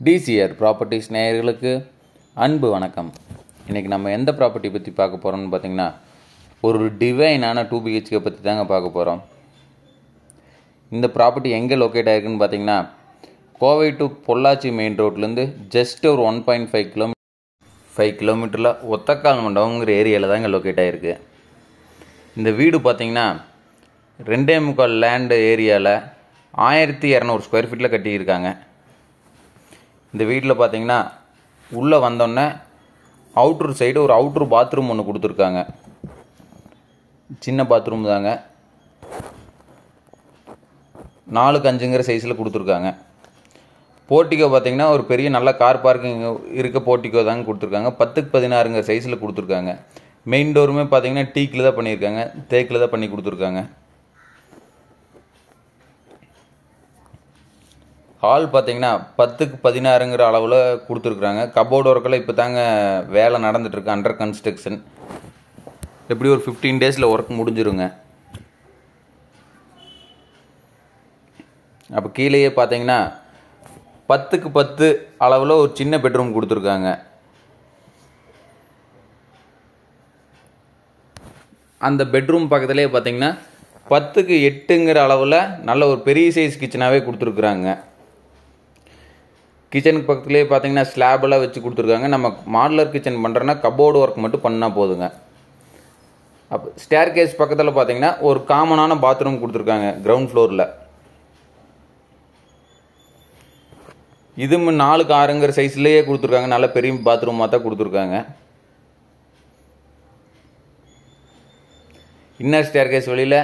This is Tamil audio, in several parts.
டிசிஆர் ப்ராப்பர்ட்டிஸ் நேயர்களுக்கு அன்பு வணக்கம். இன்றைக்கி நம்ம எந்த ப்ராப்பர்ட்டி பற்றி பார்க்க போகிறோம்னு பார்த்திங்கன்னா, ஒரு டிவைனான 2 BHK பற்றி தாங்க பார்க்க போகிறோம். இந்த ப்ராப்பர்ட்டி எங்கே லொக்கேட் ஆகிருக்குன்னு பார்த்திங்கன்னா, கோவை டு பொள்ளாச்சி மெயின் ரோட்லேருந்து ஜஸ்ட் ஒரு 1.5 கிலோமீட்டரில் ஒத்தக்கால் மண்டபங்கிற ஏரியாவில் தாங்க லொக்கேட் ஆகிருக்கு. இந்த வீடு பார்த்திங்கன்னா 2.25 லேண்டு ஏரியாவில் 1200 ஸ்கொயர் ஃபீட்டில் கட்டியிருக்காங்க. இந்த வீட்டில் பார்த்தீங்கன்னா உள்ளே வந்தோடனே அவுட்ரு சைடு ஒரு அவுட்ரு பாத்ரூம் ஒன்று கொடுத்துருக்காங்க. சின்ன பாத்ரூம் தாங்க, 4x5 சைஸில் கொடுத்துருக்காங்க. போர்ட்டிகோ பார்த்தீங்கன்னா ஒரு பெரிய நல்ல கார் பார்க்கிங் இருக்க போர்ட்டிகோ தாங்க கொடுத்துருக்காங்க. 10x16 சைஸில் கொடுத்துருக்காங்க. மெயின் டோருமே பார்த்தீங்கன்னா டீக்கில் தான் பண்ணியிருக்காங்க, தேக்கில் தான் பண்ணி கொடுத்துருக்காங்க. ஹால் பார்த்தீங்கன்னா 10x16 அளவில் கொடுத்துருக்குறாங்க. கபோர்டு ஒர்க்கெல்லாம் இப்போ தாங்க வேலை நடந்துகிட்ருக்கு, அண்டர் கன்ஸ்ட்ரக்ஷன். எப்படி ஒரு 15 டேஸில் ஒர்க் முடிஞ்சிருங்க. அப்போ கீழேயே பார்த்தீங்கன்னா 10x10 அளவில் ஒரு சின்ன பெட்ரூம் கொடுத்துருக்காங்க. அந்த பெட்ரூம் பக்கத்துலேயே பார்த்தீங்கன்னா 10x8 அளவில் நல்ல ஒரு பெரிய சைஸ் கிச்சனாகவே கொடுத்துருக்குறாங்க. கிச்சனுக்கு பக்கத்துலேயே பார்த்தீங்கன்னா ஸ்லாபெல்லாம் வச்சு கொடுத்துருக்காங்க. நம்ம மாடுலர் கிச்சன் பண்ணுறோன்னா கபோர்டு ஒர்க் மட்டும் பண்ணால் போதுங்க. அப்போ ஸ்டேர் கேஸ் பக்கத்தில் பார்த்தீங்கன்னா ஒரு காமனான பாத்ரூம் கொடுத்துருக்காங்க கிரவுண்ட் ஃப்ளோரில். இதுவும் 4x6 சைஸ்லேயே கொடுத்துருக்காங்க. நல்ல பெரிய பாத்ரூமாக தான் கொடுத்துருக்காங்க. இன்னர் ஸ்டேர் கேஸ் வழியில்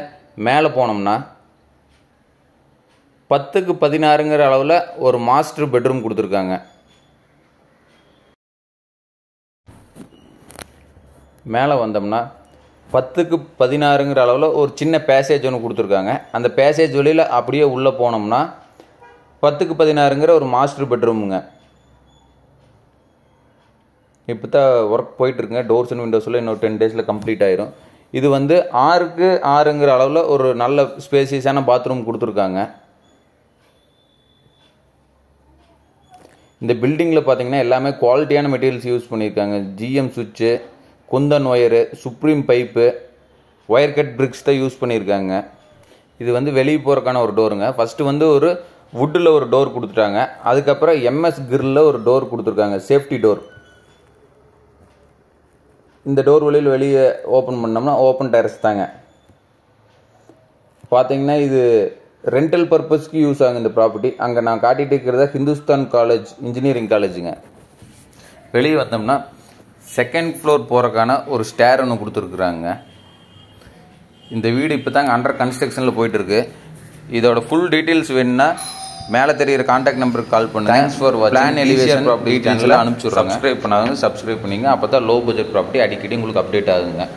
மேலே போனோம்னா 10x16 அளவில் ஒரு மாஸ்டர் பெட்ரூம் கொடுத்துருக்காங்க. மேலே வந்தோம்னா 10x16 அளவில் ஒரு சின்ன பேசேஜ் ஒன்று கொடுத்துருக்காங்க. அந்த பேசேஜ் வழியில் அப்படியே உள்ளே போனோம்னா 10x16 ஒரு மாஸ்டர் பெட்ரூமுங்க. இப்போ தான் ஒர்க் போயிட்டுருக்குங்க. டோர்ஸ் அண்ட் விண்டோஸில் இன்னொரு 10 டேஸில் கம்ப்ளீட் ஆயிரும். இது 6x6 அளவில் ஒரு நல்ல ஸ்பேசியஸான பாத்ரூம் கொடுத்துருக்காங்க. இந்த பில்டிங்கில் பார்த்தீங்கன்னா எல்லாமே குவாலிட்டியான மெட்டீரியல்ஸ் யூஸ் பண்ணியிருக்காங்க. ஜிஎம் சுவிட்சு, Kundan wire, supreme pipe, wire cut BRICS தான் யூஸ் பண்ணியிருக்காங்க. இது வெளியே போகிறக்கான ஒரு டோருங்க. ஃபஸ்ட்டு ஒரு வுட்டில் ஒரு டோர் கொடுத்துட்டாங்க. அதுக்கப்புறம் எம்எஸ் கிரில்லில் ஒரு டோர் கொடுத்துருக்காங்க, சேஃப்டி டோர். இந்த டோர் வழியில் வெளியே ஓப்பன் பண்ணோம்னா ஓப்பன் டெரஸ் தாங்க. பார்த்தீங்கன்னா இது ரெண்டல் பர்பஸ்க்கு யூஸ் ஆகுங்க இந்த ப்ராப்பர்ட்டி. அங்கே நான் காட்டிகிட்டு இருக்கிறதா ஹிந்துஸ்தான் காலேஜ், இன்ஜினியரிங் காலேஜுங்க. வெளியே வந்தோம்னா 2nd ஃப்ளோர் போகிறக்கான ஒரு ஸ்டேர் ஒன்று கொடுத்துருக்குறாங்க. இந்த வீடு இப்போ தாங்க அண்டர் கன்ஸ்ட்ரக்ஷனில் போயிட்டுருக்கு. இதோட ஃபுல் டீட்டெயில்ஸ் வேணும்னா மேலே தெரிகிற கான்டாக்ட் நம்பருக்கு கால் பண்ணுங்கள். தேங்க்ஸ் ஃபார் வாட்சிங். பிளான் எலிவேஷன் ப்ராப்பர்ட்டி டீட்டெயில்ஸில் அனுப்பிச்சுட்றாங்க. சப்ஸ்கிரைப் பண்ணாதுங்க, சப்ஸ்கிரைப் பண்ணிங்க. அப்போ தான் லோ பட்ஜெட் ப்ராப்பர்ட்டி அடிக்கடி உங்களுக்கு அப்டேட் ஆகுங்க.